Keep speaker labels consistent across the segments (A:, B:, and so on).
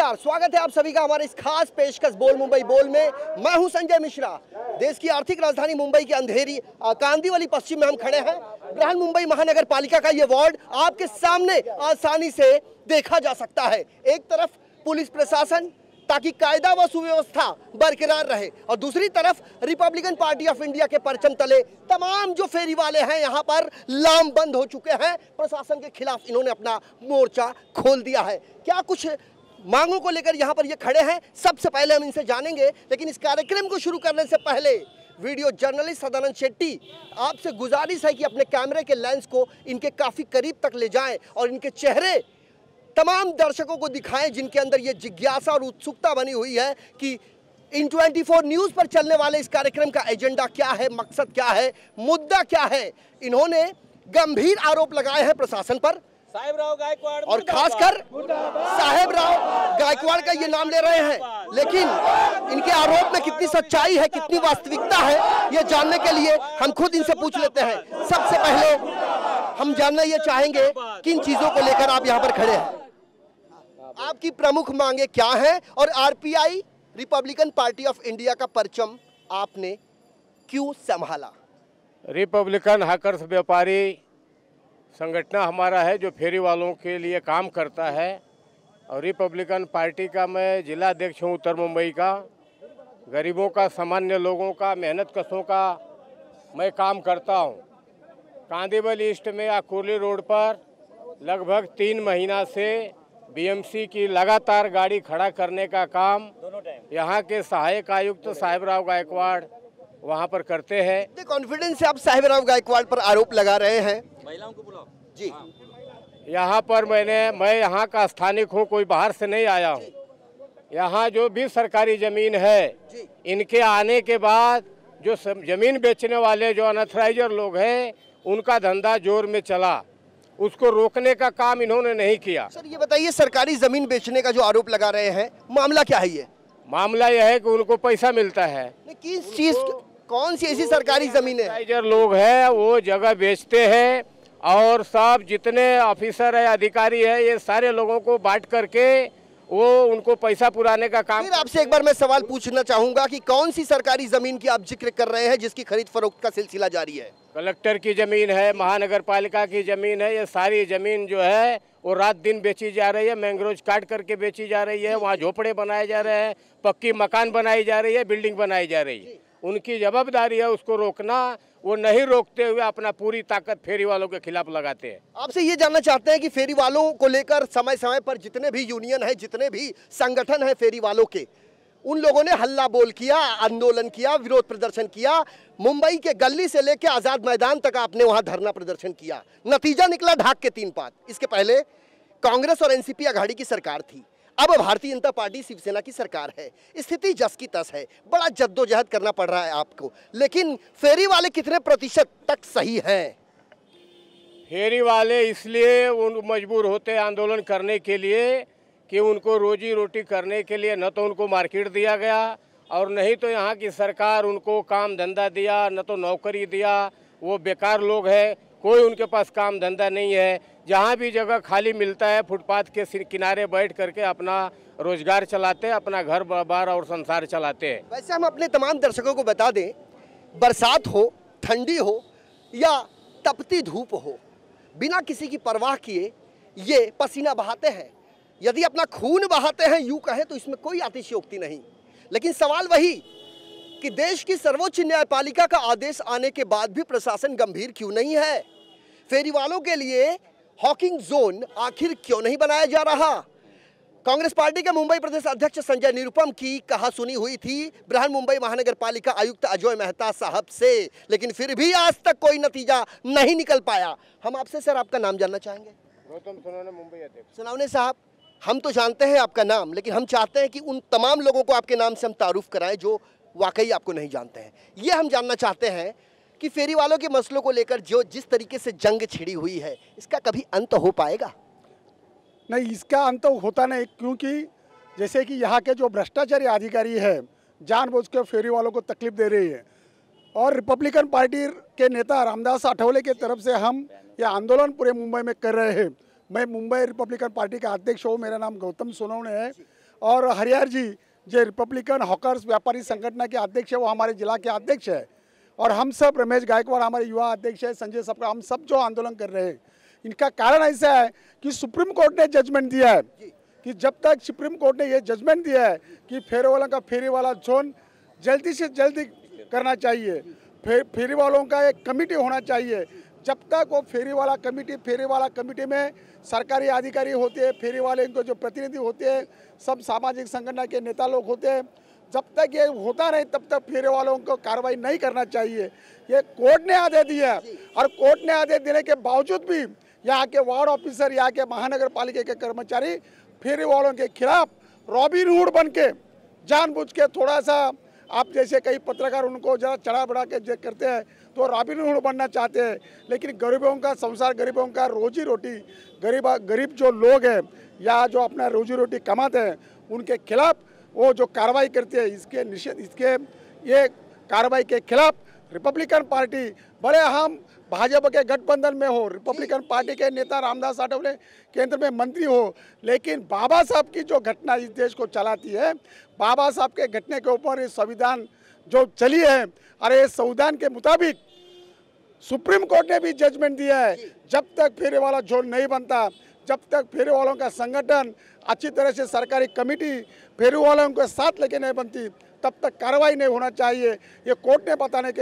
A: नमस्कार, स्वागत है आप सभी का हमारे इस खास पेशकश बोल मुंबई बोल में। मैं हूं संजय मिश्रा। देश की आर्थिक राजधानी मुंबई की अंधेरी कांदिवली पश्चिम में हम खड़े हैं। बृहन मुंबई महानगर पालिका का ये वार्ड आपके सामने आसानी से देखा जा सकता है। एक तरफ पुलिस प्रशासन ताकि कायदा व सुव्यवस्था बरकरार रहे, और दूसरी तरफ रिपब्लिकन पार्टी ऑफ इंडिया के परचम तले तमाम जो फेरी वाले हैं यहाँ पर लामबंद हो चुके हैं। प्रशासन के खिलाफ इन्होंने अपना मोर्चा खोल दिया है। क्या कुछ मांगों को लेकर यहाँ पर ये खड़े हैं, सबसे पहले हम इनसे जानेंगे। लेकिन इस कार्यक्रम को शुरू करने से पहले वीडियो जर्नलिस्ट सदानंद शेट्टी, आपसे गुजारिश है कि अपने कैमरे के लेंस को इनके काफ़ी करीब तक ले जाएं और इनके चेहरे तमाम दर्शकों को दिखाएं जिनके अंदर ये जिज्ञासा और उत्सुकता बनी हुई है कि इन 24 न्यूज़ पर चलने वाले इस कार्यक्रम का एजेंडा क्या है, मकसद क्या है, मुद्दा क्या है। इन्होंने गंभीर आरोप लगाए हैं प्रशासन पर,
B: साहेबराव गायकवाड़,
A: और खासकर साहेबराव गायकवाड़ का ये नाम ले रहे हैं। लेकिन इनके आरोप में कितनी सच्चाई है, कितनी वास्तविकता है, ये जानने के लिए हम खुद इनसे पूछ लेते हैं। सबसे पहले हम जानना ये चाहेंगे किन चीजों को लेकर आप यहाँ पर खड़े हैं, आपकी प्रमुख मांगे क्या हैं, और RPI Republican party of India का परचम आपने क्यों संभाला?
C: रिपब्लिकन हकर्स व्यापारी संगठन हमारा है जो फेरी वालों के लिए काम करता है, और रिपब्लिकन पार्टी का मैं जिला अध्यक्ष हूँ उत्तर मुंबई का। गरीबों का, सामान्य लोगों का, मेहनत कशों का मैं काम करता हूँ। कांदिवली ईस्ट में आकुर्ली रोड पर लगभग 3 महीना से बीएमसी की लगातार गाड़ी खड़ा करने का काम यहाँ के सहायक आयुक्त साहेबराव गायकवाड़ वहाँ पर करते हैं।
A: कॉन्फिडेंस से आप साहेबराव गायकवाड़ पर आरोप लगा रहे हैं।
B: महिलाओं को बुलाओ
A: जी।
C: यहाँ पर मैं यहाँ का स्थानिक हूँ, कोई बाहर से नहीं आया हूँ। यहाँ जो भी सरकारी जमीन है, इनके आने के बाद जो जमीन बेचने वाले जो अनऑथराइजर लोग हैं, उनका धंधा जोर में चला। उसको रोकने का काम इन्होंने नहीं किया।
A: सर ये बताइए, सरकारी जमीन बेचने का जो आरोप लगा रहे हैं, मामला क्या है? ये
C: मामला यह है कि उनको पैसा मिलता है।
A: किस चीज, कौन सी ऐसी सरकारी जमीन है?
C: अनऑथराइजर लोग हैं, वो जगह बेचते हैं, और सब जितने ऑफिसर है, अधिकारी है, ये सारे लोगों को बांट करके वो उनको पैसा पुराने का काम।
A: फिर आपसे एक बार मैं सवाल पूछना चाहूंगा कि कौन सी सरकारी जमीन की आप जिक्र कर रहे हैं जिसकी खरीद फरोख्त का सिलसिला जारी है?
C: कलेक्टर की जमीन है, महानगर पालिका की जमीन है। ये सारी जमीन जो है वो रात दिन बेची जा रही है, मैंग्रोव काट करके बेची जा रही है। वहाँ झोपड़े बनाए जा रहे हैं, पक्की मकान बनाई जा रही है, बिल्डिंग बनाई जा रही है। उनकी जवाबदारी है उसको रोकना। वो नहीं रोकते हुए अपना पूरी ताकत फेरी वालों के खिलाफ लगाते हैं।
A: आपसे ये जानना चाहते हैं कि फेरी वालों को लेकर समय समय पर जितने भी यूनियन है, जितने भी संगठन है फेरी वालों के, उन लोगों ने हल्ला बोल किया, आंदोलन किया, विरोध प्रदर्शन किया। मुंबई के गली से लेकर आजाद मैदान तक आपने वहां धरना प्रदर्शन किया। नतीजा निकला ढाक के 3 पात। इसके पहले कांग्रेस और एनसीपी अघाड़ी की सरकार थी, अब भारतीय जनता पार्टी शिवसेना की सरकार है। स्थिति जस की तस है, बड़ा जद्दोजहद करना पड़ रहा है आपको। लेकिन फेरी वाले कितने प्रतिशत तक सही हैं?
C: फेरी वाले इसलिए उन मजबूर होते आंदोलन करने के लिए कि उनको रोजी रोटी करने के लिए न तो उनको मार्केट दिया गया, और नहीं तो यहाँ की सरकार उनको काम धंधा दिया, न तो नौकरी दिया। वो बेकार लोग हैं, कोई उनके पास काम धंधा नहीं है। जहाँ भी जगह खाली मिलता है, फुटपाथ के किनारे बैठ करके अपना रोजगार चलाते हैं, अपना घर बार और संसार चलाते हैं।
A: वैसे हम अपने तमाम दर्शकों को बता दें, बरसात हो, ठंडी हो या तपती धूप हो, बिना किसी की परवाह किए ये पसीना बहाते हैं। यदि अपना खून बहाते हैं यूं कहें तो इसमें कोई अतिशयोक्ति नहीं। लेकिन सवाल वही कि देश की सर्वोच्च न्यायपालिका का आदेश आने के बाद भी प्रशासन गंभीर क्यों नहीं है? फेरी वालों के लिए हॉकिंग जोन आखिर क्यों नहीं बनाया जा रहा? कांग्रेस पार्टी के मुंबई प्रदेश अध्यक्ष संजय निरुपम की कहासुनी हुई थी बृहन मुंबई महानगर पालिका आयुक्त अजय मेहता साहब से, लेकिन फिर भी आज तक कोई नतीजा नहीं निकल पाया। हम आपसे सर आपका नाम जानना चाहेंगे।
C: गौतम सोनवने, मुंबई अध्यक्ष।
A: सोनवने साहब, हम तो जानते हैं आपका नाम, लेकिन हम चाहते हैं कि उन तमाम लोगों को आपके नाम से हम तारुफ कराएं जो वाकई आपको नहीं जानते हैं। ये हम जानना चाहते हैं कि फेरी वालों के मसलों को लेकर जो जिस तरीके से जंग छिड़ी हुई है, इसका कभी अंत हो पाएगा?
D: नहीं, इसका अंत होता नहीं, क्योंकि जैसे कि यहाँ के जो भ्रष्टाचारी अधिकारी है जानबूझ के फेरी वालों को तकलीफ दे रही है, और रिपब्लिकन पार्टी के नेता रामदास आठवले की तरफ से हम यह आंदोलन पूरे मुंबई में कर रहे हैं। मैं मुंबई रिपब्लिकन पार्टी का अध्यक्ष हूँ, मेरा नाम गौतम सोनवने है, और हरिहर जी जो रिपब्लिकन हॉकर्स व्यापारी संगठन के अध्यक्ष है, वो हमारे जिला के अध्यक्ष है। और हम सब, रमेश गायकवाड़ हमारे युवा अध्यक्ष है, संजय सबका, हम सब जो आंदोलन कर रहे हैं, इनका कारण ऐसा है कि सुप्रीम कोर्ट ने जजमेंट दिया है कि जब तक सुप्रीम कोर्ट ने ये जजमेंट दिया है कि फेरी वालों का फेरी वाला जोन जल्दी से जल्दी करना चाहिए, फेरी वालों का एक कमेटी होना चाहिए, जब तक वो फेरी वाला कमेटी में सरकारी अधिकारी होते हैं, फेरी वाले इनको जो प्रतिनिधि होते हैं, सब सामाजिक संगठन के नेता लोग होते हैं, जब तक ये होता नहीं तब तक फेरी वालों को कार्रवाई नहीं करना चाहिए। ये कोर्ट ने आदेश दिया और कोर्ट ने आदेश देने के बावजूद भी यहाँ के वार्ड ऑफिसर, यहाँ के महानगर पालिका के कर्मचारी फेरी वालों के खिलाफ रॉबिन हुड बन के जानबूझ के थोड़ा सा, आप जैसे कई पत्रकार उनको जरा चढ़ा बढ़ा के करते हैं तो रॉबिन हुड बनना चाहते हैं, लेकिन गरीबों का संसार, गरीबों का रोजी रोटी, गरीब जो लोग हैं या जो अपना रोजी रोटी कमाते हैं उनके खिलाफ वो जो कार्रवाई करती है, इसके ये कार्रवाई के खिलाफ रिपब्लिकन पार्टी, भले हम भाजपा के गठबंधन में हो, रिपब्लिकन पार्टी के नेता रामदास आठवले केंद्र में मंत्री हो, लेकिन बाबा साहब की जो घटना इस देश को चलाती है, बाबा साहब के घटने के ऊपर ये संविधान जो चली है, अरे इस संविधान के मुताबिक सुप्रीम कोर्ट ने भी जजमेंट दिया है, जब तक फेरी वाला जोन नहीं बनता, जब तक फेरी वालों का संगठन अच्छी तरह से सरकारी कमेटी फेरी वालों के साथ लेके नहीं बनती, तब तक कार्रवाई नहीं होना चाहिए। ये कोर्ट ने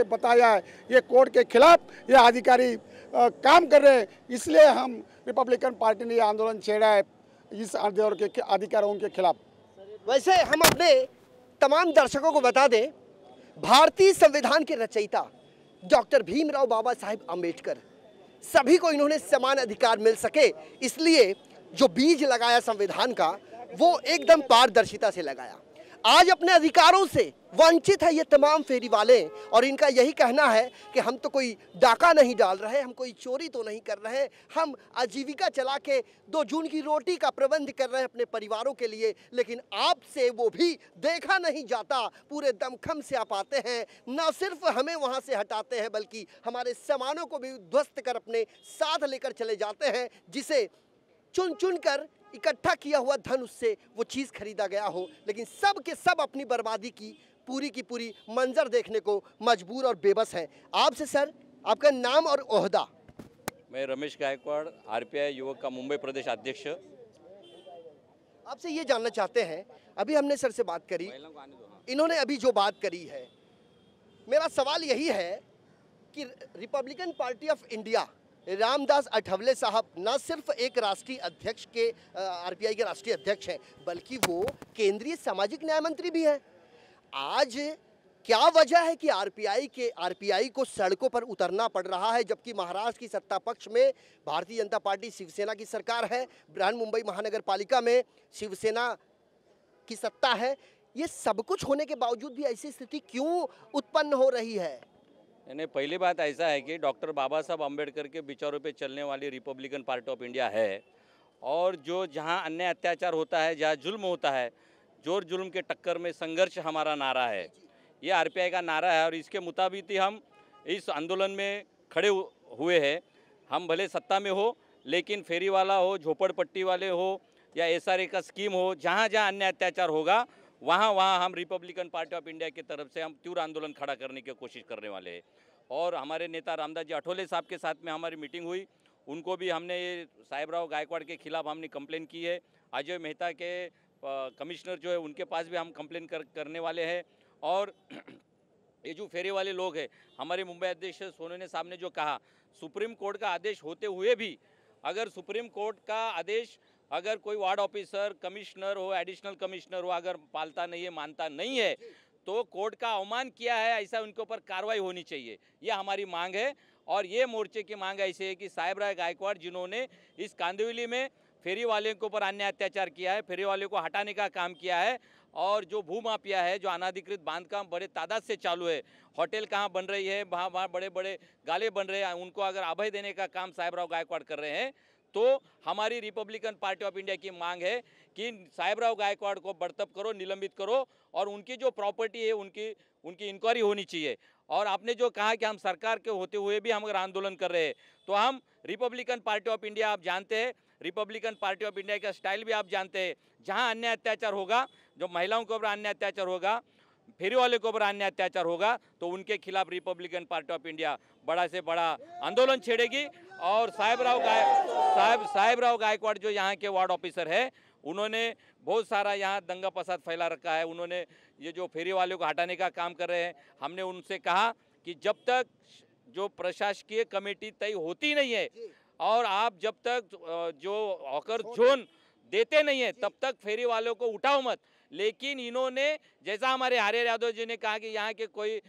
D: बताया है, ये कोर्ट के खिलाफ ये अधिकारी काम कर रहे हैं, इसलिए हम रिपब्लिकन पार्टी ने ये आंदोलन छेड़ा है इस अधिकारों के खिलाफ।
A: वैसे हम अपने तमाम दर्शकों को बता दें, भारतीय संविधान के रचयिता डॉक्टर भीमराव बाबा साहेब अम्बेडकर, सभी को इन्होंने समान अधिकार मिल सके, इसलिए जो बीज लगाया संविधान का वो एकदम पारदर्शिता से लगाया। आज अपने अधिकारों से वंचित है ये तमाम फेरी वाले, और इनका यही कहना है कि हम तो कोई डाका नहीं डाल रहे, हम कोई चोरी तो नहीं कर रहे, हम आजीविका चला के 2 जून की रोटी का प्रबंध कर रहे हैं अपने परिवारों के लिए, लेकिन आपसे वो भी देखा नहीं जाता। पूरे दमखम से आप आते हैं, न सिर्फ हमें वहाँ से हटाते हैं बल्कि हमारे सामानों को भी ध्वस्त कर अपने साथ लेकर चले जाते हैं, जिसे चुन चुन कर इकट्ठा किया हुआ धन उससे वो चीज़ खरीदा गया हो, लेकिन सब के सब अपनी बर्बादी की पूरी मंजर देखने को मजबूर और बेबस हैं। आपसे सर, आपका नाम और ओहदा?
B: मैं रमेश गायकवाड़, आरपीआई युवक का मुंबई प्रदेश अध्यक्ष।
A: आपसे ये जानना चाहते हैं, अभी हमने सर से बात करी, इन्होंने अभी जो बात करी है, मेरा सवाल यही है कि Republican party of India, Ramdas Athawale साहब न सिर्फ एक राष्ट्रीय अध्यक्ष के आरपीआई के राष्ट्रीय अध्यक्ष हैं, बल्कि वो केंद्रीय सामाजिक न्याय मंत्री भी हैं। आज क्या वजह है कि आरपीआई को सड़कों पर उतरना पड़ रहा है, जबकि महाराष्ट्र की सत्ता पक्ष में भारतीय जनता पार्टी शिवसेना की सरकार है, बृहन्मुंबई महानगर पालिका में शिवसेना की सत्ता है। ये सब कुछ होने के बावजूद भी ऐसी स्थिति क्यों उत्पन्न हो रही है?
B: यानी पहली बात ऐसा है कि डॉक्टर बाबा साहब अम्बेडकर के विचारों पे चलने वाली रिपब्लिकन पार्टी ऑफ इंडिया है, और जो जहां अन्याय अत्याचार होता है, जहां जुल्म होता है, जोर जुल्म के टक्कर में संघर्ष हमारा नारा है, ये आरपीआई का नारा है। और इसके मुताबिक ही हम इस आंदोलन में खड़े हुए हैं। हम भले सत्ता में हो, लेकिन फेरी वाला हो, झोपड़पट्टी वाले हो या एसआरए का स्कीम हो, जहाँ जहाँ अन्याय अत्याचार होगा वहाँ हम रिपब्लिकन पार्टी ऑफ इंडिया की तरफ से हम तीव्र आंदोलन खड़ा करने की कोशिश करने वाले हैं। और हमारे नेता रामदास जी आठवले साहब के साथ में हमारी मीटिंग हुई, उनको भी हमने ये साहेबराव गायकवाड़ के खिलाफ हमने कंप्लेन की है। अजय मेहता के कमिश्नर जो है उनके पास भी हम कंप्लेन करने वाले हैं। और ये जो फेरी वाले लोग हैं, हमारे मुंबई अध्यक्ष सोनवणे साहब ने जो कहा, सुप्रीम कोर्ट का आदेश होते हुए भी अगर सुप्रीम कोर्ट का आदेश अगर कोई वार्ड ऑफिसर, कमिश्नर हो, एडिशनल कमिश्नर हो, अगर पालता नहीं है, मानता नहीं है, तो कोर्ट का अवमान किया है, ऐसा उनके ऊपर कार्रवाई होनी चाहिए। ये हमारी मांग है। और ये मोर्चे की मांग ऐसी है कि साहेबराव गायकवाड़ जिन्होंने इस कांदिवली में फेरी वाले के ऊपर अन्याय अत्याचार किया है, फेरी वाले को हटाने का काम किया है, और जो भूमाफिया है, जो अनाधिकृत बांधकाम बड़े तादाद से चालू है, होटल कहाँ बन रही है, वहाँ बड़े बड़े गाले बन रहे हैं, उनको अगर अभय देने का काम साहेबराव गायकवाड़ कर रहे हैं, तो हमारी रिपब्लिकन पार्टी ऑफ इंडिया की मांग है कि साहेबराव गायकवाड़ को बर्तरफ करो, निलंबित करो, और उनकी जो प्रॉपर्टी है उनकी इंक्वायरी होनी चाहिए। और आपने जो कहा कि हम सरकार के होते हुए भी हम अगर आंदोलन कर रहे हैं, तो हम रिपब्लिकन पार्टी ऑफ इंडिया, आप जानते हैं, रिपब्लिकन पार्टी ऑफ इंडिया का स्टाइल भी आप जानते हैं। जहां अन्य अत्याचार होगा, जो महिलाओं के ऊपर अन्य अत्याचार होगा, फेरी वाले के ऊपर अन्य अत्याचार होगा, तो उनके खिलाफ रिपब्लिकन पार्टी ऑफ इंडिया बड़ा से बड़ा आंदोलन छेड़ेगी। और साहेब राव गायकवाड़ जो यहाँ के वार्ड ऑफिसर है, उन्होंने बहुत सारा यहाँ दंगा फसाद फैला रखा है। उन्होंने ये जो फेरी वाले को हटाने का काम कर रहे हैं, हमने उनसे कहा कि जब तक जो प्रशासकीय कमेटी तय होती नहीं है और आप जब तक जो हॉकर जोन देते नहीं है, तब तक फेरी वालों को उठाओ मत। लेकिन इन्होंने, जैसा हमारे हरिहर यादव जी ने कहा कि यहाँ के कोई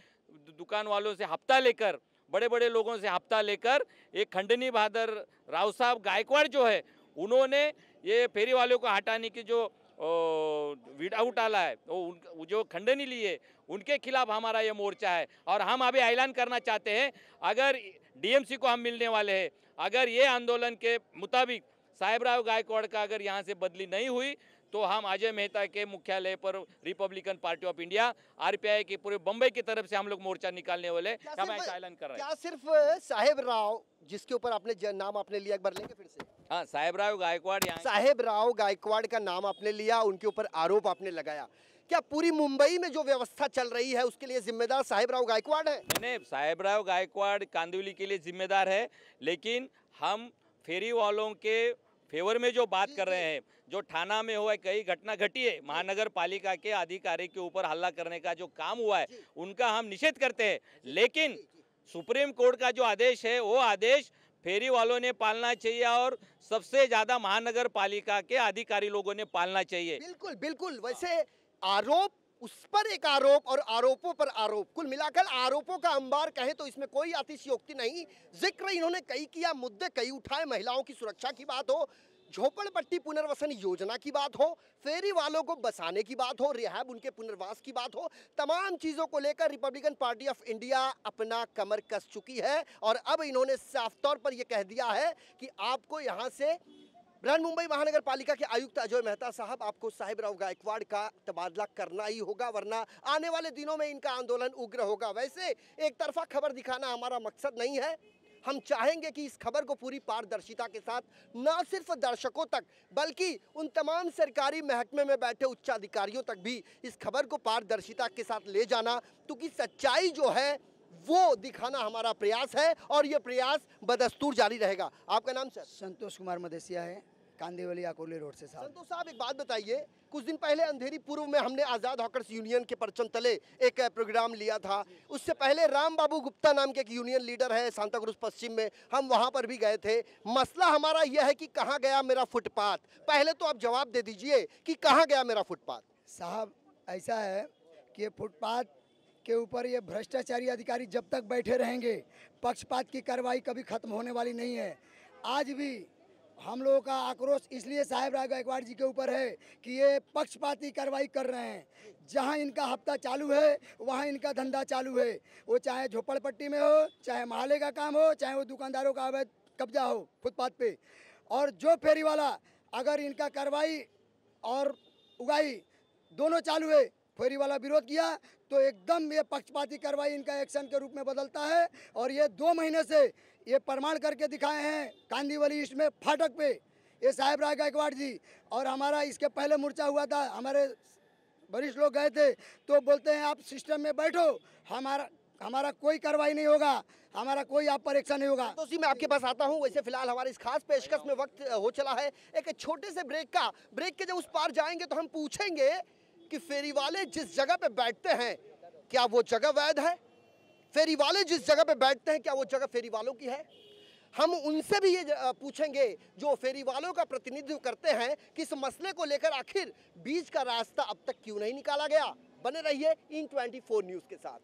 B: दुकान वालों से हफ्ता लेकर, बड़े बड़े लोगों से हफ्ता लेकर, एक खंडनी बहादुर राव साहब गायकवाड़ जो है, उन्होंने ये फेरी वालों को हटाने की जो विड़ा उठाला है, वो जो खंडनी लिए, उनके खिलाफ हमारा ये मोर्चा है। और हम अभी ऐलान करना चाहते हैं, अगर डीएमसी को हम मिलने वाले हैं, अगर ये आंदोलन के मुताबिक साहेब राव गायकवाड़ का अगर यहाँ से बदली नहीं हुई, तो हम अजय मेहता के मुख्यालय पर Republican party of India RPI की पूरे बम्बई की तरफ से हम लोग मोर्चा निकालने वाले, हम ऐसा ऐलान कर रहे हैं।
A: क्या सिर्फ साहेब राव, जिसके ऊपर आपने नाम आपने लिया, एक बार लेंगे फिर से?
B: हाँ, साहेब राव गायकवाड़,
A: साहेब राव गायकवाड़ का नाम आपने लिया, उनके ऊपर आरोप आपने लगाया। क्या पूरी मुंबई में जो व्यवस्था चल रही है उसके लिए जिम्मेदार साहेब राव गायकवाड़ है?
B: नहीं, साहेब राव गायकवाड़ कांदिवली के लिए जिम्मेदार है, लेकिन हम फेरी वालों के फेवर में जो बात कर रहे हैं, जो थाना में हुआ कई घटना घटी है, महानगर पालिका के अधिकारी के ऊपर हल्ला करने का जो काम हुआ है, उनका हम निषेध करते हैं। लेकिन सुप्रीम कोर्ट का जो आदेश है, वो आदेश फेरी वालों ने पालना चाहिए और सबसे ज्यादा महानगर पालिका के अधिकारी लोगों ने पालना चाहिए।
A: बिल्कुल बिल्कुल। वैसे आरोप, उस पर एक आरोप और आरोपों पर आरोप, कुल मिलाकर आरोपों का अंबार कहें तो इसमें कोई अतिशयोक्ति नहीं। जिक्र इन्होंने कई किया, मुद्दे कई उठाए, महिलाओं की सुरक्षा की बात हो, झोपड़पट्टी पुनर्वसन योजना की बात हो, फेरी वालों को बसाने की बात हो, रिहाब उनके पुनर्वास की बात हो, तमाम चीज़ों को लेकर रिपब्लिकन पार्टी ऑफ इंडिया अपना कमर कस चुकी है। और अब इन्होंने साफ तौर पर यह कह दिया है कि आपको यहाँ से बृहन्मुंबई महानगर पालिका के आयुक्त अजय मेहता साहब, आपको साहेब राव गायकवाड़ का तबादला करना ही होगा, वरना आने वाले दिनों में इनका आंदोलन उग्र होगा। वैसे एक तरफा खबर दिखाना हमारा मकसद नहीं है, हम चाहेंगे कि इस खबर को पूरी पारदर्शिता के साथ न सिर्फ दर्शकों तक, बल्कि उन तमाम सरकारी महकमे में बैठे उच्चाधिकारियों तक भी इस खबर को पारदर्शिता के साथ ले जाना, क्योंकि सच्चाई जो है वो दिखाना हमारा प्रयास है और ये प्रयास बदस्तूर जारी रहेगा। आपका नाम सर?
E: संतोष कुमार मदेसिया है, कांदिवली अकोले रोड से। साहब
A: संतोष साहब, एक बात बताइए, कुछ दिन पहले अंधेरी पूर्व में हमने आज़ाद हॉकर्स यूनियन के परचम तले एक प्रोग्राम लिया था। उससे पहले राम बाबू गुप्ता नाम के एक यूनियन लीडर है सांता क्रूज पश्चिम में, हम वहां पर भी गए थे। मसला हमारा यह है कि कहाँ गया मेरा फुटपाथ। पहले तो आप जवाब दे दीजिए कि कहाँ गया मेरा फुटपाथ।
E: साहब ऐसा है कि फुटपाथ के ऊपर ये भ्रष्टाचारी अधिकारी जब तक बैठे रहेंगे, पक्षपात की कार्रवाई कभी खत्म होने वाली नहीं है। आज भी हम लोगों का आक्रोश इसलिए साहेब राव गायकवाड़ जी के ऊपर है कि ये पक्षपाती कार्रवाई कर रहे हैं। जहां इनका हफ्ता चालू है वहां इनका धंधा चालू है, वो चाहे झोपड़पट्टी में हो, चाहे महल्ले का काम हो, चाहे वो दुकानदारों का अवैध कब्जा हो फुटपाथ पे। और जो फेरी वाला अगर इनका कार्रवाई और उगाई दोनों चालू है, फेरी वाला विरोध किया तो एकदम ये पक्षपाती कार्रवाई इनका एक्शन के रूप में बदलता है। और ये 2 महीने से ये प्रमाण करके दिखाए हैं कांदिवली ईस्ट में फाटक पे, ये साहेब राव गायकवाड़ जी। और हमारा इसके पहले मोर्चा हुआ था, हमारे वरिष्ठ लोग गए थे तो बोलते हैं आप सिस्टम में बैठो, हमारा कोई कार्रवाई नहीं होगा, हमारा कोई आप पर एक्शन नहीं होगा।
A: तो मैं आपके पास आता हूं। वैसे फिलहाल हमारे इस खास पेशकश में वक्त हो चला है एक छोटे से ब्रेक के जब उस पार जाएंगे तो हम पूछेंगे कि फेरी वाले जिस जगह पे बैठते हैं क्या वो जगह वैध है? फेरी वाले जिस जगह पे बैठते हैं क्या वो जगह फेरी वालों की है? हम उनसे भी ये पूछेंगे जो फेरी वालों का प्रतिनिधित्व करते हैं कि इस मसले को लेकर आखिर बीच का रास्ता अब तक क्यों नहीं निकाला गया। बने रहिए इन 24 न्यूज़ के साथ।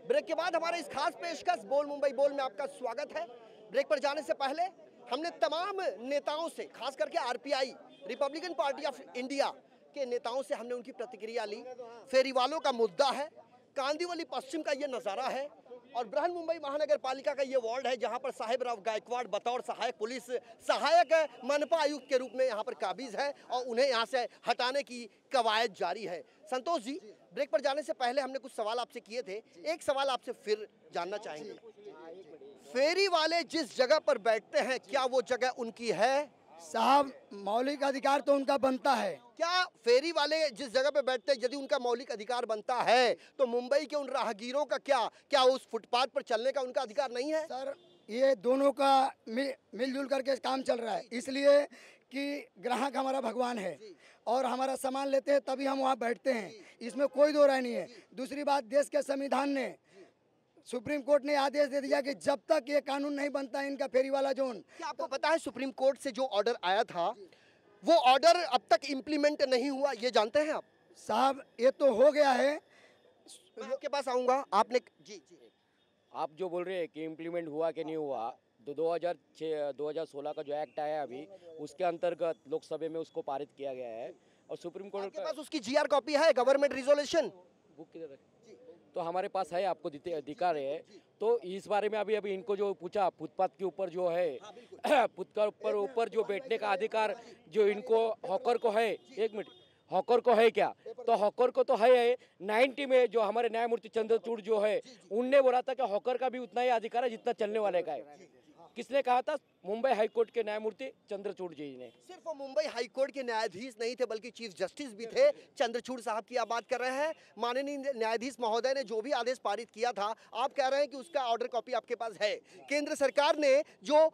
A: ब्रेक के बाद हमारे इस खास पेशकश बोल मुंबई बोल में आपका स्वागत है। ब्रेक पर जाने से पहले हमने तमाम नेताओं से, खास करके RPI Republican party of India के नेताओं से हमने उनकी प्रतिक्रिया ली। फेरी वालों का मुद्दा है, कांदिवली पश्चिम का ये नज़ारा है और बृहन मुंबई महानगर पालिका का ये वार्ड है जहां पर साहेबराव गायकवाड़ बतौर सहायक पुलिस सहायक मनपा आयुक्त के रूप में यहां पर काबिज है और उन्हें यहां से हटाने की कवायद जारी है। संतोष जी, ब्रेक पर जाने से पहले हमने कुछ सवाल आपसे किए थे, एक सवाल आपसे फिर जानना चाहेंगे। फेरी वाले जिस जगह पर बैठते हैं क्या वो जगह उनकी है?
E: साहब, मौलिक अधिकार तो उनका बनता है।
A: क्या फेरी वाले जिस जगह पे बैठते हैं यदि उनका मौलिक अधिकार बनता है तो मुंबई के उन राहगीरों का क्या उस फुटपाथ पर चलने का उनका अधिकार नहीं है?
E: सर, ये दोनों का मिलजुल करके काम चल रहा है, इसलिए कि ग्राहक हमारा भगवान है और हमारा सामान लेते हैं तभी हम वहाँ बैठते हैं, इसमें कोई दो राय नहीं है। दूसरी बात, देश के संविधान ने, सुप्रीम कोर्ट ने आदेश दे दिया कि जब तक ये कानून नहीं बनता इनका फेरी वाला जोन।
A: क्या आपको पता है सुप्रीम कोर्ट से जो ऑर्डर आया था वो ऑर्डर अब तक इम्प्लीमेंट नहीं हुआ, ये जानते हैं आप?
E: साहब, ये तो हो गया है।
A: मैं आपके पास आऊंगा, आपने जी
F: आप जो बोल रहे हैं कि इम्प्लीमेंट हुआ कि नहीं हुआ, 2016 का जो एक्ट आया अभी उसके अंतर्गत लोकसभा में उसको पारित किया गया है और सुप्रीम कोर्ट
A: आपके पास उसकी जीआर कॉपी है, गवर्नमेंट रिजोल्यूशन?
F: बुक किधर है? तो हमारे पास है, आपको दिखा रहे हैं। तो इस बारे में अभी इनको जो पूछा, फुटपाथ के ऊपर जो है फुटपाथ ऊपर जो बैठने का अधिकार जो इनको हॉकर को है, एक मिनट, हॉकर को है क्या? तो हॉकर को तो है। 90 में जो हमारे न्यायमूर्ति चंद्रचूड़ जो है उनने बोला था कि हॉकर का भी उतना ही अधिकार है जितना चलने वाले का है। किसने कहा था? मुंबई हाईकोर्ट के न्यायमूर्ति चंद्रचूड़ जी ने।
A: सिर्फ वो मुंबई हाईकोर्ट के न्यायाधीश नहीं थे बल्कि चीफ जस्टिस भी थे। चंद्रचूड़ साहब की आप बात कर रहे हैं। माननीय न्यायाधीश महोदय ने जो भी आदेश पारित किया था, आप कह रहे हैं कि उसका ऑर्डर कॉपी आपके पास है। केंद्र सरकार ने जो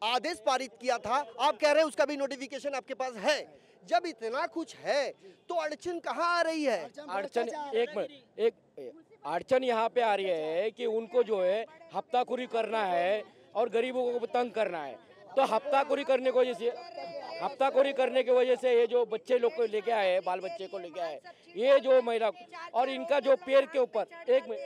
A: आदेश पारित किया था, आप कह रहे हैं उसका भी नोटिफिकेशन आपके पास है। जब इतना कुछ है तो अड़चन कहाँ आ रही है?
F: अड़चन, एक मिनट, अड़चन यहाँ पे आ रही है कि उनको जो है हफ्ताखोरी करना है और गरीबों को तंग करना है। तो हफ्ताखोरी करने की वजह से ये जो बच्चे लोग को लेके आए, बाल बच्चे को लेके आए, ये जो महिला और इनका जो पैर के ऊपर, एक मिनट,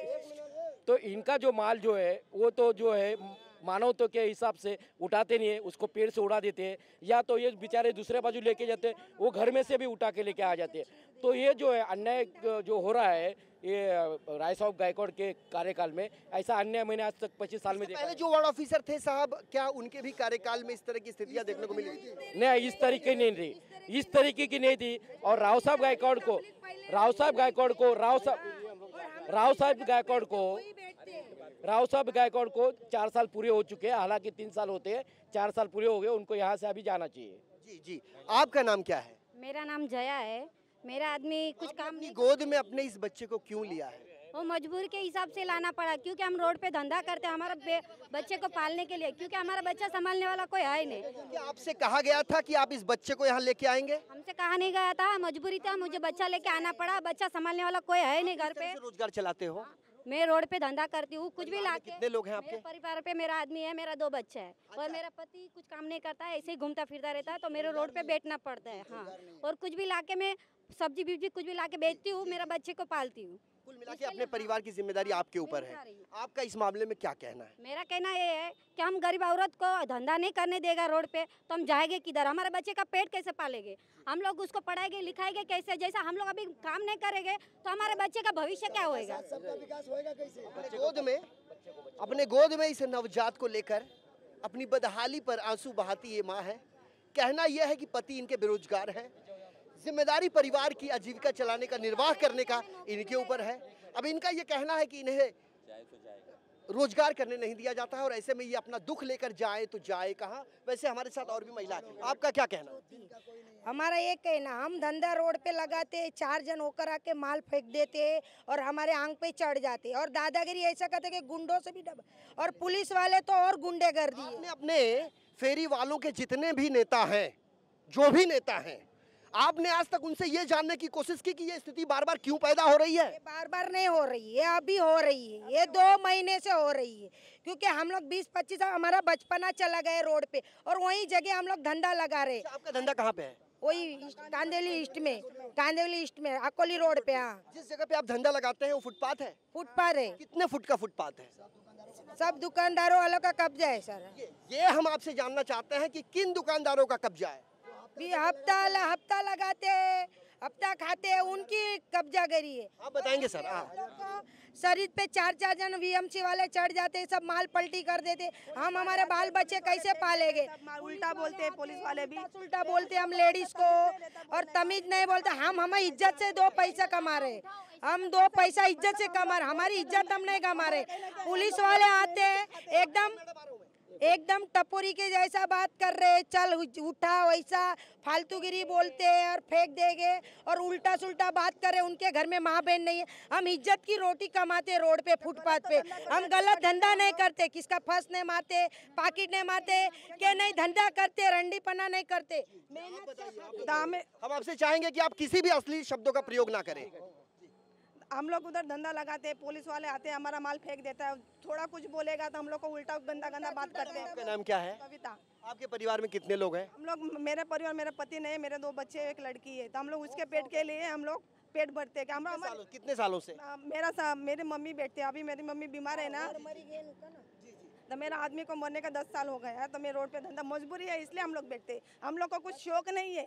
F: तो इनका जो माल जो है वो तो जो है मानव तो के हिसाब से उठाते नहीं है, उसको पेड़ से उड़ा देते हैं, या तो ये बेचारे दूसरे बाजू लेके जाते हैं, वो घर में से भी उठा के लेके आ जाते हैं। तो ये जो है अन्याय जो हो रहा है ये राय साहब गायकवाड़ के कार्यकाल में, ऐसा अन्याय मैंने आज तक 25 साल में देखा।
A: पहले जो वार्ड ऑफिसर थे साहब, क्या उनके भी कार्यकाल में इस तरह की स्थितियां देखने को मिली?
F: नहीं, इस तरीके नहीं थी, इस तरीके की नहीं थी। और राव साहब गायकवाड़ को 4 साल पूरे हो चुके हैं, हालांकि 3 साल होते हैं, 4 साल पूरे हो गए, उनको यहाँ से अभी जाना चाहिए।
A: जी, आपका नाम क्या है?
G: मेरा नाम जया है। मेरा आदमी कुछ काम नहीं,
A: गोद में अपने इस बच्चे को क्यों लिया है?
G: वो मजबूर के हिसाब से लाना पड़ा, क्योंकि हम रोड पे धंधा करते हैं हमारे बच्चे को पालने के लिए, क्योंकि हमारा बच्चा संभालने वाला कोई है ही नहीं।
A: क्या आपसे कहा गया था कि आप इस बच्चे को यहाँ लेके आएंगे?
G: हमसे कहा नहीं गया था, मजबूरी था, मुझे बच्चा लेके आना पड़ा। बच्चा संभालने वाला कोई है ही नहीं घर पे।
A: रोजगार चलाते हो?
G: मैं रोड पे धंधा करती हूँ, कुछ भी लाके।
A: कितने लोग हैं आपके?
G: मेरे परिवार पे मेरा आदमी है, मेरा 2 बच्चे हैं और मेरा पति कुछ काम नहीं करता है, ऐसे ही घूमता फिरता रहता है, तो मेरे रोड पे बैठना पड़ता है। हाँ, और कुछ भी लाके मैं सब्जी बीजी कुछ भी लाके बेचती हूँ, मेरा बच्चे को पालती हूँ।
A: कुल मिला के अपने परिवार की जिम्मेदारी आपके ऊपर है। आपका इस मामले में क्या कहना है?
G: मेरा कहना ये है कि हम गरीब औरत को धंधा नहीं करने देगा रोड पे, तो हम जाएंगे किधर? हमारे बच्चे का पेट कैसे पालेंगे? हम लोग उसको पढ़ाएंगे लिखाएंगे कैसे? जैसा हम लोग अभी काम नहीं करेंगे तो हमारे बच्चे का भविष्य क्या होएगा?
E: सबका विकास होएगा कैसे?
A: अपने गोद में इस नवजात को लेकर अपनी बदहाली पर आंसू बहाती ये माँ है। कहना यह है कि पति इनके बेरोजगार है, जिम्मेदारी परिवार की आजीविका चलाने का, निर्वाह करने का इनके ऊपर है। अब इनका ये कहना है कि इन्हें रोजगार करने नहीं दिया जाता है और ऐसे में ये अपना दुख लेकर जाए तो जाए कहाँ? वैसे हमारे साथ और भी महिला है, आपका क्या कहना?
H: हमारा ये कहना, हम धंधा रोड पे लगाते, 4 जन होकर आके माल फेंक देते और हमारे आंख पे चढ़ जाते और दादागिरी ऐसा करते कि गुंडों से भी और पुलिस वाले तो और गुंडेगर्दी है।
A: आपने अपने फेरी वालों के जितने भी नेता हैं, जो भी नेता हैं, आपने आज तक उनसे ये जानने की कोशिश की कि ये स्थिति बार बार क्यों पैदा हो रही है?
H: बार बार नहीं हो रही है, अभी हो रही है, ये 2 महीने से हो रही है, क्योंकि हम लोग 20-25 हमारा बचपना चला गया रोड पे और वही जगह हम लोग धंधा लगा रहे।
A: आपका धंधा कहाँ पे है?
H: वही कांदिवली ईस्ट में अकोली रोड पे। हाँ,
A: जिस जगह पे आप धंधा लगाते हैं वो फुटपाथ है?
H: फुटपाथ है।
A: कितने फुट का फुटपाथ है?
H: सब दुकानदारों वालों का कब्जा है सर।
A: ये हम आपसे जानना चाहते हैं कि किन दुकानदारों का कब्जा है?
H: भी हफ्ता लगाते, हफ्ता खाते हैं, उनकी कब्जागिरी है।
A: आप बताएंगे सर।
H: शरीर पे 4-4 जन वीएमसी वाले चढ़ जाते, सब माल पलटी कर देते। हम हमारे बाल बच्चे कैसे पालेंगे?
I: उल्टा बोलते हैं पुलिस वाले भी,
H: उल्टा बोलते हम लेडीज को, और तमीज नहीं बोलते। हम हमें इज्जत से 2 पैसा कमा रहे, हम 2 पैसा इज्जत से कमा रहे, हमारी इज्जत हम नहीं कमा रहे। पुलिस वाले आते हैं एकदम टपोरी के जैसा बात कर रहे, चल उठा, वैसा फालतूगिरी बोलते हैं और फेंक देंगे और उल्टा सुल्टा बात करे। उनके घर में माँ बहन नहीं है। हम इज्जत की रोटी कमाते रोड पे, फुटपाथ पे। हम गलत धंधा नहीं करते, किसका फंस नहीं मारते, पाकिट नहीं मारते, के नहीं धंधा करते, रंडी पना नहीं करते।
A: हम आपसे चाहेंगे कि आप किसी भी अश्लील शब्दों का प्रयोग ना करें।
I: हम लोग उधर धंधा लगाते हैं, पुलिस वाले आते हैं, हमारा माल फेंक देता है। थोड़ा कुछ बोलेगा तो हम लोग को उल्टा गंदा गंदा बात करते हैं।
A: आपका नाम क्या है?
I: कविता।
A: आपके परिवार में कितने लोग हैं?
I: हम लोग, मेरे परिवार, मेरा पति नहीं, मेरे 2 बच्चे, 1 लड़की है। तो हम लोग उसके पेट के लिए हम लोग पेट भरते हैं।
A: कितने सालों से?
I: मेरे मम्मी बैठते हैं, अभी मेरी मम्मी बीमार है ना, तो मेरा आदमी को मरने का 10 साल हो गया है। तो मैं रोड पे धंधा मजबूरी है, इसलिए हम लोग बैठते हैं। हम लोग को कुछ शौक नहीं है।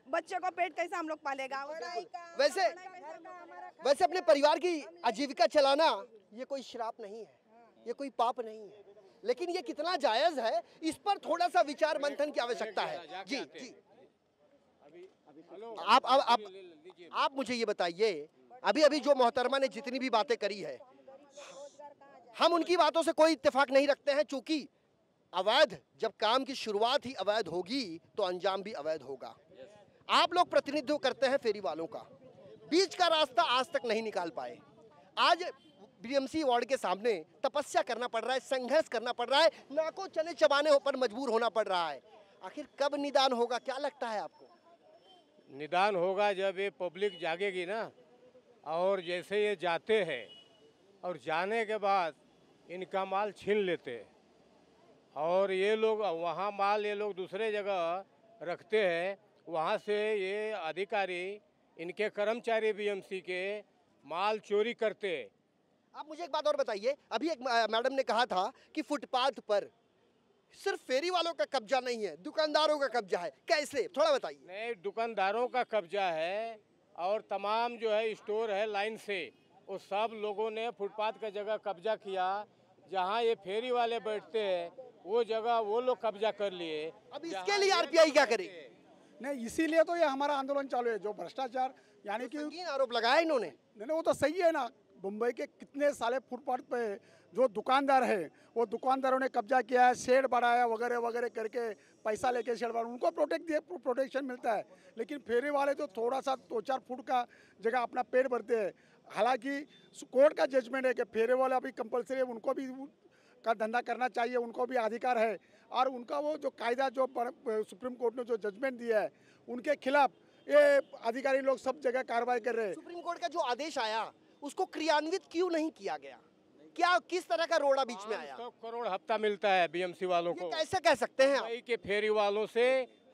I: बच्चे को पेट कैसे हम लोग पालेगा?
A: वैसे अपने परिवार की आजीविका चलाना ये कोई श्राप नहीं है, ये कोई पाप नहीं है, लेकिन ये कितना जायज है, इस पर थोड़ा सा विचार मंथन की आवश्यकता है। जी जी, आप मुझे ये बताइए, अभी जो मोहतरमा ने जितनी भी बातें करी है, हम उनकी बातों से कोई इत्तेफाक नहीं रखते हैं, चूंकि अवैध, जब काम की शुरुआत ही अवैध होगी तो अंजाम भी अवैध होगा। आप लोग प्रतिनिधित्व करते हैं फेरी वालों का, बीच का रास्ता आज तक नहीं निकाल पाए। आज बीएमसी वार्ड के सामने तपस्या करना पड़ रहा है, संघर्ष करना पड़ रहा है, नाकों चने चबाने पर मजबूर होना पड़ रहा है। आखिर कब निदान होगा, क्या लगता है आपको?
C: निदान होगा जब ये पब्लिक जागेगी ना। और जैसे ये जाते हैं और जाने के बाद इनका माल छीन लेते हैं, और ये लोग वहाँ माल ये लोग दूसरे जगह रखते हैं, वहाँ से ये अधिकारी, इनके कर्मचारी बीएमसी के माल चोरी करते हैं।
A: आप मुझे एक बात और बताइए, अभी एक मैडम ने कहा था कि फुटपाथ पर सिर्फ फेरी वालों का कब्जा नहीं है, दुकानदारों का कब्जा है, कैसे, थोड़ा बताइए।
C: नहीं, दुकानदारों का कब्जा है, और तमाम जो है स्टोर है लाइन से, वो सब लोगों ने फुटपाथ का जगह कब्जा किया। जहाँ ये फेरी वाले बैठते हैं वो जगह वो लोग कब्जा कर लिए।
A: अब इसके लिए आरपीआई क्या करे?
D: नहीं, इसीलिए तो ये हमारा आंदोलन चालू है। जो भ्रष्टाचार, यानी कि
A: आरोप लगाया इन्होंने।
D: नहीं, वो तो सही है ना। मुंबई के कितने साले फुटपाथ पे जो दुकानदार है, वो दुकानदारों ने कब्जा किया है, शेड बढ़ाया वगैरह वगैरह करके, पैसा लेके शेड बढ़ाया, उनको प्रोटेक्शन मिलता है। लेकिन फेरी वाले तो थोड़ा सा 2-4 फुट का जगह अपना पेट भरते हैं। हालांकि कोर्ट का जजमेंट है कि फेरी वाले अभी कंपलसरी है, उनको भी का धंधा करना चाहिए, उनको भी अधिकार है। और उनका वो जो कायदा, जो सुप्रीम कोर्ट ने जो जजमेंट दिया है, उनके खिलाफ ये अधिकारी लोग सब जगह कार्रवाई कर रहे हैं।
A: सुप्रीम कोर्ट का जो आदेश आया उसको क्रियान्वित क्यों नहीं किया गया? क्या किस तरह का रोड़ा बीच में आया?
C: 100 करोड़ हफ्ता मिलता है बीएमसी वालों को।
A: कैसे कह सकते हैं आप?
C: के फेरी वालों से,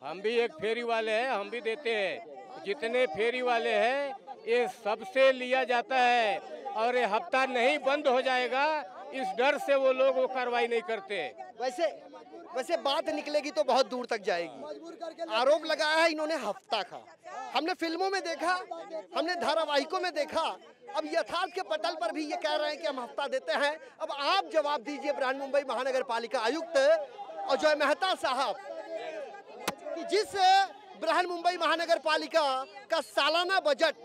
C: हम भी एक फेरी वाले हैं, हम भी देते हैं। जितने फेरी वाले हैं ये सबसे लिया जाता है, और ये हफ्ता नहीं बंद हो जाएगा, इस डर से वो लोग वो कार्रवाई नहीं करते।
A: वैसे बात निकलेगी तो बहुत दूर तक जाएगी। आरोप लगाया है इन्होंने हफ्ता का, हमने फिल्मों में देखा, हमने धारावाहिकों में देखा, अब यथार्थ के पटल पर भी ये कह रहे हैं कि हम हफ्ता देते हैं। अब आप जवाब दीजिए बृहन मुंबई महानगर पालिका आयुक्त अजय मेहता साहब, कि जिस बृहन मुंबई महानगर पालिका का सालाना बजट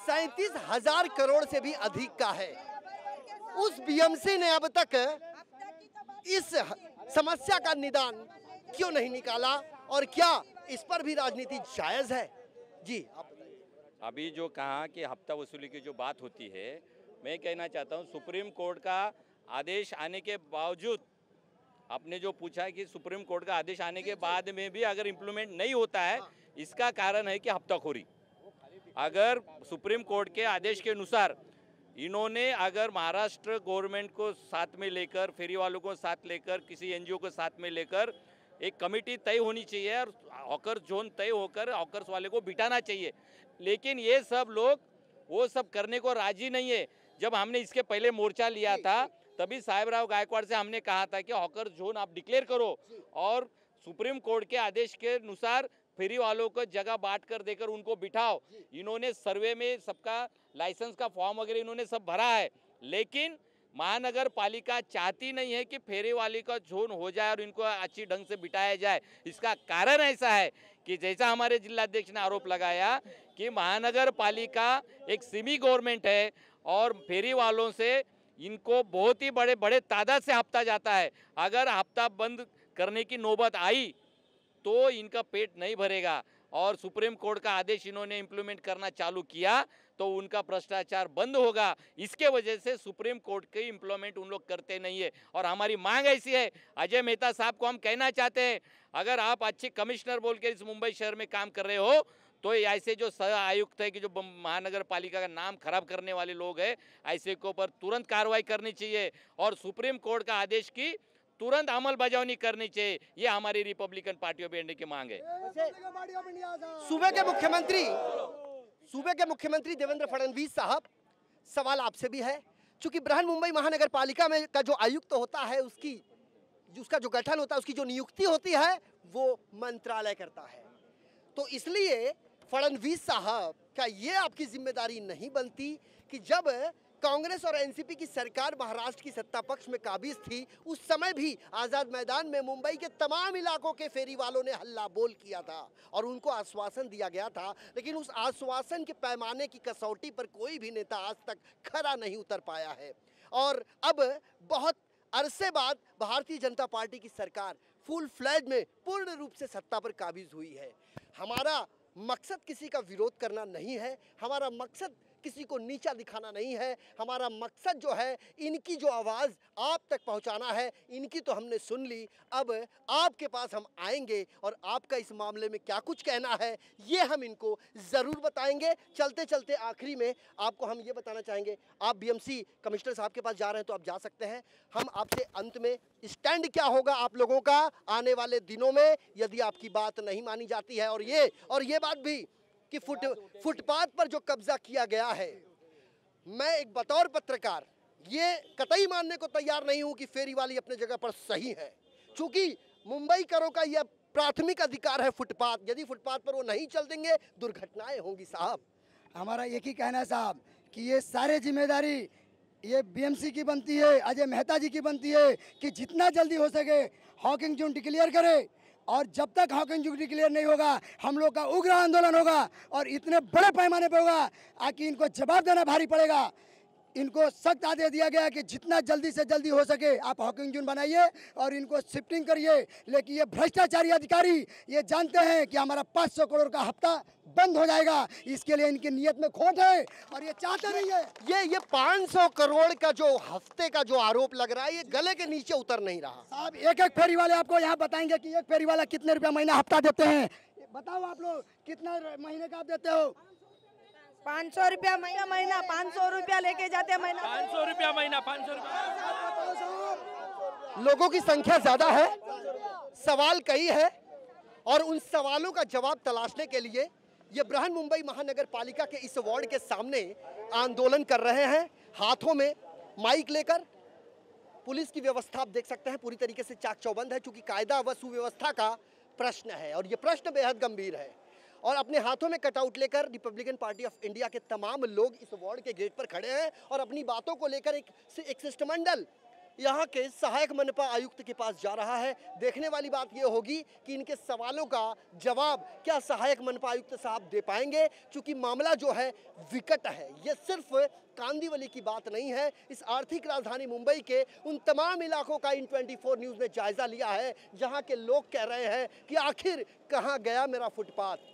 A: 37,000 करोड़ से भी अधिक का है, उस बीएमसी ने अब तक इस समस्या का निदान क्यों नहीं निकाला, और क्या इस पर भी राजनीति जायज है? जी आप बताइए।
B: अभी जो कहा कि हफ्ता वसूली की जो बात होती है, मैं कहना चाहता हूँ सुप्रीम कोर्ट का आदेश आने के बावजूद, आपने जो पूछा कि सुप्रीम कोर्ट का आदेश आने के बाद में भी अगर इम्प्लीमेंट नहीं होता है, इसका कारण है कि हफ्ताखोरी। अगर सुप्रीम कोर्ट के आदेश के अनुसार इन्होंने अगर महाराष्ट्र गवर्नमेंट को साथ में लेकर, फेरी वालों को साथ लेकर, किसी एनजीओ को साथ में लेकर एक कमेटी तय होनी चाहिए और हॉकर जोन तय होकर हॉकर्स वाले को बिठाना चाहिए, लेकिन ये सब लोग वो सब करने को राजी नहीं है। जब हमने इसके पहले मोर्चा लिया था तभी साहेबराव गायकवाड़ से हमने कहा था कि हॉकर जोन आप डिक्लेयर करो और सुप्रीम कोर्ट के आदेश के अनुसार फेरी वालों को जगह बांट कर देकर उनको बिठाओ। इन्होंने सर्वे में सबका लाइसेंस का फॉर्म वगैरह इन्होंने सब भरा है, लेकिन महानगर पालिका चाहती नहीं है कि फेरी वाली का जोन हो जाए और इनको अच्छी ढंग से बिठाया जाए। इसका कारण ऐसा है कि जैसा हमारे जिलाध्यक्ष ने आरोप लगाया कि महानगर पालिका एक सेमी गवर्नमेंट है और फेरी वालों से इनको बहुत ही बड़े बड़े तादाद से हफ्ता जाता है। अगर हफ्ता बंद करने की नौबत आई तो इनका पेट नहीं भरेगा और सुप्रीम कोर्ट का आदेश इन्होंने इम्प्लीमेंट करना चालू किया तो उनका भ्रष्टाचार बंद होगा। इसके वजह से सुप्रीम कोर्ट की इम्प्लीमेंट उन लोग करते नहीं है और हमारी मांग ऐसी है, अजय मेहता साहब को हम कहना चाहते हैं, अगर आप अच्छे कमिश्नर बोल के इस मुंबई शहर में काम कर रहे हो तो ऐसे जो सह आयुक्त है कि जो महानगर पालिका का नाम खराब करने वाले लोग हैं, ऐसे के ऊपर तुरंत कार्रवाई करनी चाहिए और सुप्रीम कोर्ट का आदेश की तुरंत अमल बजावनी करनी चाहिए। ये हमारी रिपब्लिकन पार्टी ऑफ इंडिया की मांग है।
A: सूबे के मुख्यमंत्री देवेंद्र फडणवीस साहब, सवाल आपसे भी है, चूंकि बृहन मुंबई महानगर पालिका में का जो आयुक्त होता है उसका जो गठन होता है, उसकी जो नियुक्ति होती है वो मंत्रालय करता है, तो इसलिए फडणवीस साहब क्या ये आपकी जिम्मेदारी नहीं बनती कि जब कांग्रेस और एनसीपी की सरकार महाराष्ट्र की सत्ता पक्ष में काबिज थी, उस समय भी आज़ाद मैदान में मुंबई के तमाम इलाकों के फेरी वालों ने हल्ला बोल किया था और उनको आश्वासन दिया गया था, लेकिन उस आश्वासन के पैमाने की कसौटी पर कोई भी नेता आज तक खरा नहीं उतर पाया है। और अब बहुत अरसे बाद भारतीय जनता पार्टी की सरकार फुल फ्लैज में पूर्ण रूप से सत्ता पर काबिज हुई है। हमारा मकसद किसी का विरोध करना नहीं है, हमारा मकसद किसी को नीचा दिखाना नहीं है, हमारा मकसद जो है इनकी जो आवाज़ आप तक पहुंचाना है। इनकी तो हमने सुन ली, अब आपके पास हम आएंगे और आपका इस मामले में क्या कुछ कहना है ये हम इनको ज़रूर बताएंगे। चलते चलते आखिरी में आपको हम ये बताना चाहेंगे, आप बीएमसी कमिश्नर साहब के पास जा रहे हैं तो आप जा सकते हैं। हम आपसे अंत में स्टैंड क्या होगा आप लोगों का आने वाले दिनों में यदि आपकी बात नहीं मानी जाती है, और ये बात भी कि फुटपाथ पर जो कब्जा किया गया है, मैं एक बतौर पत्रकार ये कतई मानने को तैयार नहीं हूं कि फेरी वाली अपने जगह पर सही है, क्योंकि मुंबईकरों का यह प्राथमिक अधिकार है फुटपाथ। यदि फुटपाथ पर वो नहीं चल देंगे दुर्घटनाएं होंगी। साहब,
E: हमारा एक ही कहना है साहब कि ये सारे जिम्मेदारी ये बीएमसी की बनती है, अजय मेहता जी की बनती है कि जितना जल्दी हो सके हॉकिंग जोन डिक्लेयर करे, और जब तक हॉकिंग जोन डिक्लेयर नहीं होगा हम लोग का उग्र आंदोलन होगा और इतने बड़े पैमाने पर होगा कि इनको जवाब देना भारी पड़ेगा। इनको सख्त आदेश दिया गया कि जितना जल्दी से जल्दी हो सके आप हॉकिंग जोन बनाइए और इनको शिफ्टिंग करिए, लेकिन ये भ्रष्टाचारी अधिकारी ये जानते हैं कि हमारा 500 करोड़ का हफ्ता बंद हो जाएगा, इसके लिए इनकी नीयत में खोट है और ये चाहते नहीं है।
A: ये 500 करोड़ का जो हफ्ते का जो आरोप लग रहा है ये गले के नीचे उतर नहीं रहा।
E: साहब, एक एक फेरी वाले आपको यहाँ बताएंगे कि एक फेरी वाला कितने रुपया महीना हफ्ता देते हैं। बताओ आप लोग कितना महीने का आप देते हो?
I: 500 रुपया महीना 500 रुपया लेके जाते हैं महीना
F: 500 रुपया महीना 500 रुपया।
A: लोगों की संख्या ज्यादा है, सवाल कई है और उन सवालों का जवाब तलाशने के लिए ये बृहन मुंबई महानगर पालिका के इस वार्ड के सामने आंदोलन कर रहे हैं, हाथों में माइक लेकर। पुलिस की व्यवस्था आप देख सकते हैं पूरी तरीके से चाक चौबंद है, क्योंकि कायदा व सुव्यवस्था का प्रश्न है और ये प्रश्न बेहद गंभीर है। और अपने हाथों में कटआउट लेकर रिपब्लिकन पार्टी ऑफ इंडिया के तमाम लोग इस वार्ड के गेट पर खड़े हैं और अपनी बातों को लेकर एक शिष्टमंडल यहाँ के सहायक मनपा आयुक्त के पास जा रहा है। देखने वाली बात यह होगी कि इनके सवालों का जवाब क्या सहायक मनपा आयुक्त साहब दे पाएंगे, क्योंकि मामला जो है विकट है। ये सिर्फ कांदीवली की बात नहीं है, इस आर्थिक राजधानी मुंबई के उन तमाम इलाकों का इन 24 न्यूज़ ने जायजा लिया है जहाँ के लोग कह रहे हैं कि आखिर कहाँ गया मेरा फुटपाथ।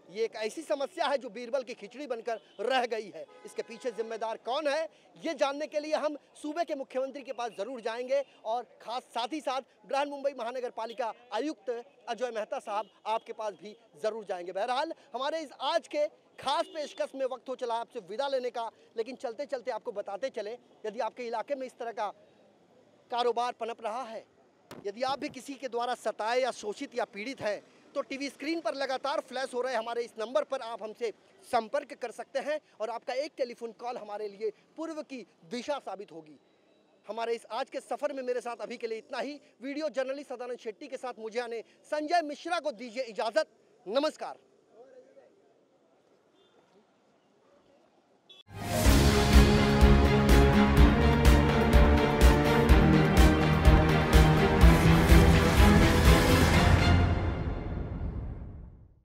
A: ये एक ऐसी समस्या है जो बीरबल की खिचड़ी बनकर रह गई है। इसके पीछे जिम्मेदार कौन है ये जानने के लिए हम सूबे के मुख्यमंत्री के पास जरूर जाएंगे और खास साथ ही साथ बृहन मुंबई महानगर पालिका आयुक्त अजय मेहता साहब आपके पास भी जरूर जाएंगे। बहरहाल हमारे इस आज के खास पेशकश में वक्त हो चला आपसे विदा लेने का, लेकिन चलते चलते आपको बताते चले यदि आपके इलाके में इस तरह का कारोबार पनप रहा है, यदि आप भी किसी के द्वारा सताए या शोषित या पीड़ित हैं, तो टीवी स्क्रीन पर लगातार फ्लैश हो रहे हमारे इस नंबर पर आप हमसे संपर्क कर सकते हैं और आपका एक टेलीफोन कॉल हमारे लिए पूर्व की दिशा साबित होगी। हमारे इस आज के सफ़र में मेरे साथ अभी के लिए इतना ही। वीडियो जर्नलिस्ट सदानंद शेट्टी के साथ मुझे आने संजय मिश्रा को दीजिए इजाज़त। नमस्कार।